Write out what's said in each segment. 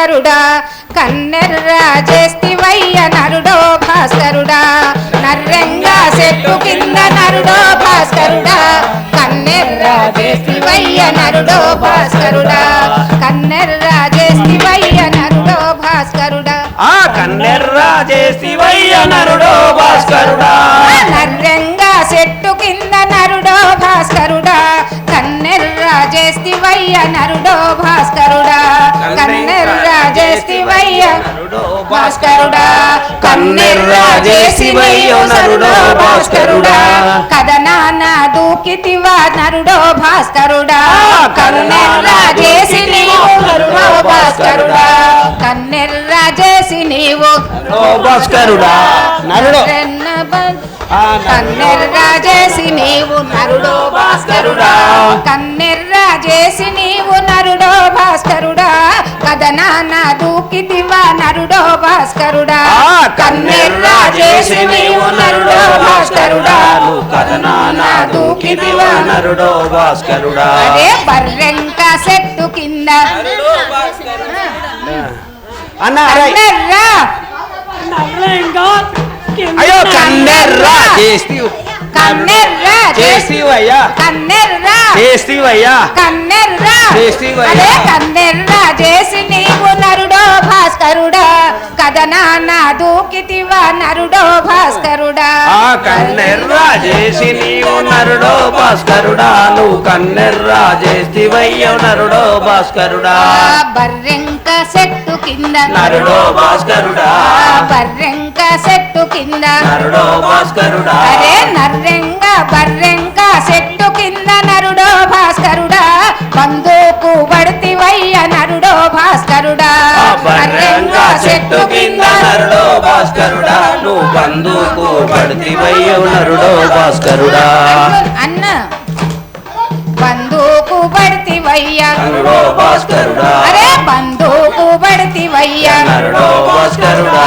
భాస్కరుడా కన్నెర్రా చేస్తివయ్య నరుడో భాస్కరుడా నర్రెంగా చెట్టు కింద నరుడో భాస్కరుడా కన్నెర్రా చేస్తివయ్య నరుడో భాస్కరుడా కన్నెర్రా చేస్తివయ్య నరుడో భాస్కరుడా కన్నెర్రా చేస్తివయ్య నరుడో భాస్కరుడా నర్రెంగా చెట్టు కింద నరుడో భాస్కరుడా కన్నెర్రా చేస్తివయ్య నరుడో భాస్కరుడా కన్నెర్రా చేస్తివయ్య నరుడో భాస్కరుడా కన్నెర్రా చేస్తివయ్య నరుడో భాస్కరుడా కదనాన దూకితివా నరుడో భాస్కరుడా కన్నెర్రా చేసి నీవు నరుడో భాస్కరుడా కన్నెర్రా చేసి నీవు భాస్కరుడా నరుడో కన్నెర్రా చేసి నీవు నరుడో భాస్కరుడా కన్నెర్రా చేసి నీవు నరుడో భాస్కరుడా కదనాన దూకితివా నరుడో భాస్కరుడా కన్నెర్రా చేసి నీవు నరుడో భాస్కరుడా కదనాన దూకితివా నరుడో భాస్కరుడా అదే బర్రెంక చెట్టు కింద కన్నెర్రా అయ్యో కన్నెర్రా కన్నెర్రా చేస్తివయ్యా కన్నెర్రా చేస్తివయ్యా కన్నెర్రా చేస్తివయ్యా అదే కన్నెర్రా చేసి నీవు నరుడో భాస్కరుడా కదనాన దూకితివా నరుడో భాస్కరుడా కన్నెర్రా చేసి నీవు నరుడో భాస్కరుడా నువ్వు కన్నెర్రా చేస్తివయ్య నరుడో భాస్కరుడా బర్రెంక చెట్టు కింద నరుడో భాస్కరుడా బర్రెంక చెట్టు కింద నరుడో భాస్కరుడా అరే నర్రెంగ బర్రెంక చెట్టు కింద నరుడో భాస్కరుడా బందూకు పడితివయ్య నరుడో భాస్కరుడా బర్రెంక చెట్టు కింద నరుడో భాస్కరుడా నువ్వు బందూకు పడితివయ్య నరుడో భాస్కరుడా అన్న బందూకు పడితివయ్య నరుడో భాస్కరుడా అరే బందూకు పడితివయ్య నరుడో భాస్కరుడా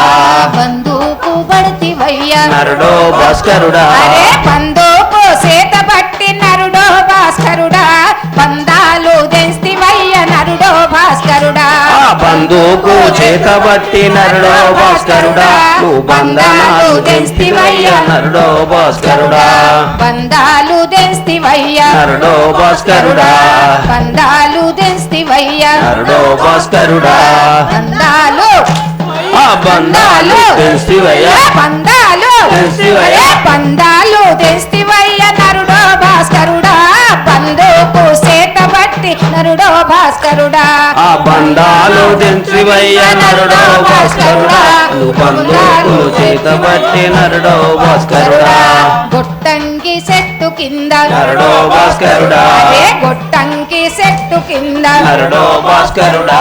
బందూకు పడితివయ్య నరుడో భాస్కరుడా అరే బందూకు చేత పట్టి నరుడో భాస్కరుడా బందాలు దెస్తివయ్య నరుడో భాస్కరుడా బందూకు చేతబట్టి నరుడో భాస్కరుడా నువ్వు బంధనాలు తెస్తివయ్య నరుడో భాస్కరుడా బందాలు దెస్తివయ్య నరుడో భాస్కరుడా బందాలు దెస్తివయ్య నరుడో భాస్కరుడా బందాలు బంధాలు తెస్తివయ్య బందాలు తెస్తివయ్య బందాలు తెస్తివయ్య నరుడో భాస్కరుడా బందూకు చేత పట్టి నరుడో భాస్కరుడా బంధాలు తెస్తివయ్య నరుడో భాస్కరుడా నువ్వు బందూకు చేతబట్టి నరుడో భాస్కరుడా గొట్టంకి చెట్టు కింద నరుడో భాస్కరుడా అదే గొట్టంకి చెట్టు కింద నరుడో భాస్కరుడా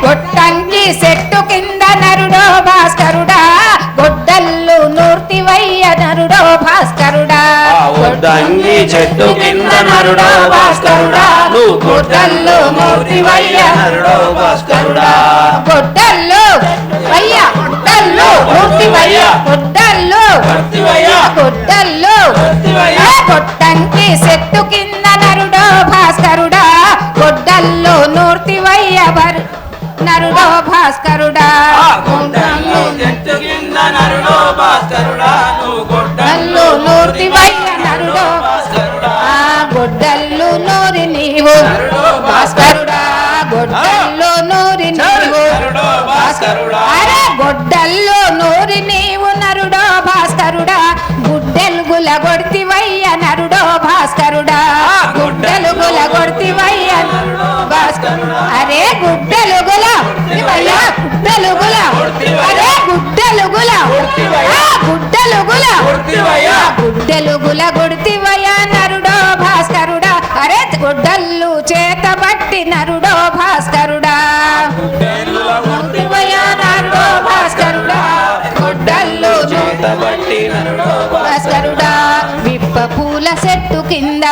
గొట్టంకి చెట్టు కింద నరుడో భాస్కరుడా గొడ్డల్లు నూర్తివయ్య నరుడో భాస్కరుడా గొడ్డంగి చెట్టు కింద నరుడో భాస్కరుడా నువ్వు గొడ్డల్లు మూర్తివయ్య నరుడో భాస్కరుడా గొడ్డల్లు వయ్య గొడ్డల్లు నూర్తివయ్య గొడ్డల్లు గొడ్డల్లు గొట్టంకి చెట్టు కింద నరుడో భాస్కరుడా గొడ్డల్లు నూర్తివయ్య నరుడో భాస్కరుడా గొడ్డల్లు చెట్టు కింద నరుడో భాస్కరుడా నువ్వు గొడ్డల్లు నూర్తివయ్య నరుడో భాస్కరుడా గొడ్డల్లు నూరి నీవు భాస్కరుడా గొడ్డల్లు నూరి నీవు భాస్కరుడా అరే గొడ్డల్లు నూరి నీవు నరుడో భాస్కరుడా గుడ్డెలుగుల కొడితివయ్య నరుడో భాస్కరుడా గుడ్డెలుగుల కొడితివయ్య భాస్కరుడా అరే గుడ్డెలుగుల గుడ్డెలుగుల అరే గుడ్డెలుగుల గుడ్డెలుగుల గుడ్డెలుగుల కొడితివయ్య నరుడో భాస్కరుడా అరే గుడ్డల్లు చేతబట్టి నరుడో భాస్కరుడా నరుడో భాస్కరుడా గుడ్డల్లు చేతబట్టి నరుడో భాస్కరుడా విప్ప పూల చెట్టు కింద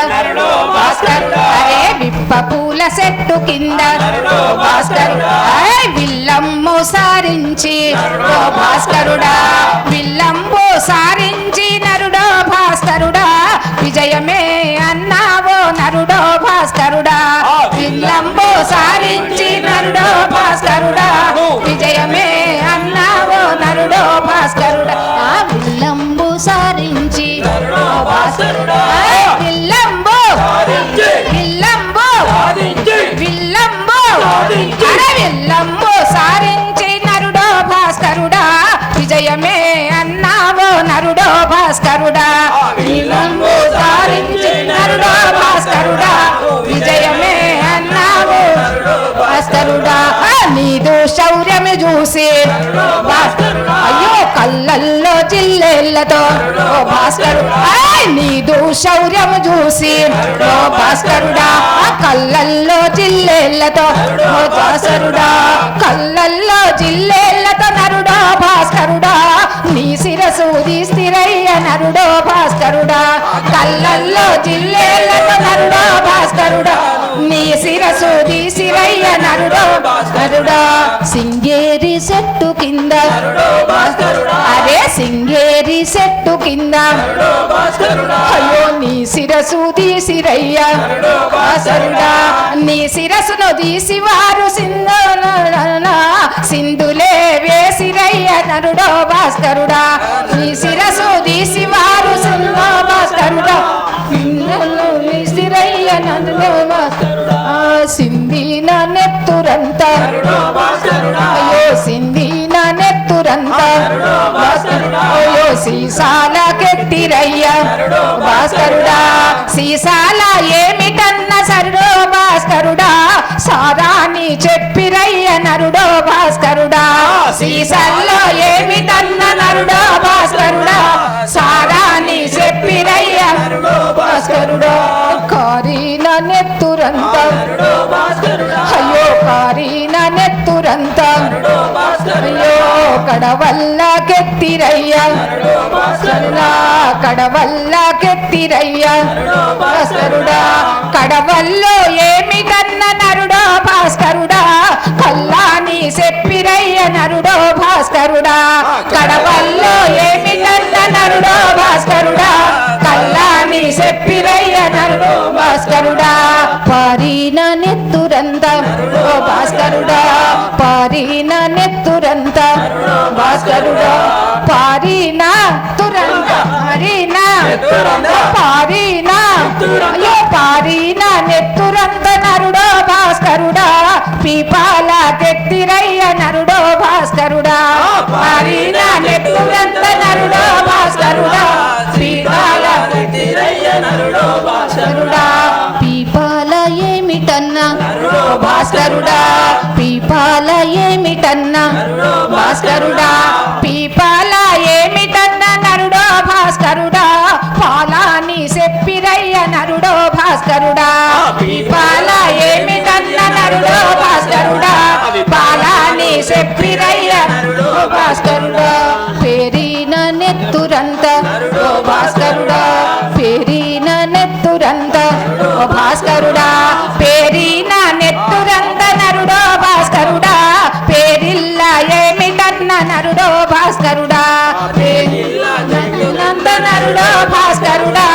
భాస్కరుడా అరే విప్ప పూల చెట్టు కింద భాస్కరుడా విల్లంబు సారించి భాస్కరుడా విల్లంబు సారించి నరుడో భాస్కరుడా విజయమే అన్నావో నరుడో భాస్కరుడా విల్లంబు సారించి నరుడో భాస్కరుడా భాస్కరుడా విల్లంబు సాధించి విల్లంబు సాధించి విల్లంబు సాధించి అర విల్లంబు సారించి నరుడో భాస్కరుడా విజయమే అన్నావో నరుడో భాస్కరుడా విల్లంబు సారించి నరుడో భాస్కరుడా విజయమే అన్నావో భాస్కరుడా నీదు శౌర్యము చూసి అయ్యో కళ్ళల్లో జిల్లెళ్ళతో ఓ భాస్కరుడా నీదు శౌర్యము చూసి ఓ భాస్కరుడా కళ్ళల్లో జిల్లెళ్ళతో ఓ భాస్కరుడా కళ్ళల్లో జిల్లెళ్ళతో నరుడో భాస్కరుడా నీ శిరసు స్థిరయ్య నరుడో భాస్కరుడా కళ్ళల్లో జిల్లెళ్ళతో నరుడో భాస్కరుడా నీ శిరసు శిరయ్య నరుడో భాస్కరుడా సింగేరి చెట్టు కింద అరే సింగేరి చెట్టు కింద అయ్యో నీ శిరసు తీసిరయ్య భాస్కరుడా నీ శిరసును తీసి వారు సింధులే వేసిరయ్య నరుడో భాస్కరుడా నీ శిరసు తీసి వారు సింధో భాస్కరుడా వేసిరయ్య నరుడో భాస్కరుడా సింధీన నెత్తురంతా అయ్యో సింధీన నెత్తురంతా అయ్యో సీసాల కెత్తిరయ్య భాస్కరుడా సీసాల ఏమిటన్న సరుడో భాస్కరుడా సారాని చెప్పిరయ్య నరుడో భాస్కరుడా సీసాల్లో ఏమిటన్న నరుడో భాస్కరుడా సారాని చెప్పిరయ్య భాస్కరుడా కారీన నెత్తురంతా అయ్యో కారీన నెత్తురంతా అయ్యో కడవల్ల కెత్తిరయ్య భాస్కరుడా కడవల్ల కెత్తిరయ్య భాస్కరుడా కడవల్లో ఏమిటన్న నరుడో భాస్కరుడా కల్లాని చెప్పిరయ్య నరుడో భాస్కరుడా కడవల్లో ఏమిటన్న నరుడో భాస్కరుడా కల్లాని చెప్పిరయ్య నరుడో భాస్కరుడా పారిన నెత్తురంతా ఓ భాస్కరుడా పారిన నెత్తురంతా భాస్కరుడా పారిన తురంత హరిన పారిన అయ్యో పారిన నెత్తురంత నరుడో భాస్కరుడా పీపాల తెత్తిరయ్య నరుడో భాస్కరుడా పారిన నెత్తురంత నరుడో భాస్కరుడా పీపాల తెత్తిరయ్య నరుడో భాస్కరుడా పీపాల ఏమిటన్నా భాస్కరుడా పీపాల ఏమిటన్నా భాస్కరుడా పీపాల ఏమిటన్నా నరుడో భాస్కరుడా పాలాని చెప్పిరయ్య నరుడో భాస్కరుడా పీపాల ఏమిటన్నా నరుడో భాస్కరుడా పాలాని చెప్పిరయ్య నరుడో భాస్కరుడా పేరిన నెత్తురంతా ఓ భాస్కరుడా పేరిన నెత్తురంతా ఓ భాస్కరుడా పేరిన నెత్తురంత నరుడో భాస్కరుడా పేరిల్ల ఏమిటన్న నరుడో భాస్కరుడా పేరిల్ల నెత్తురంత నరుడో భాస్కరుడా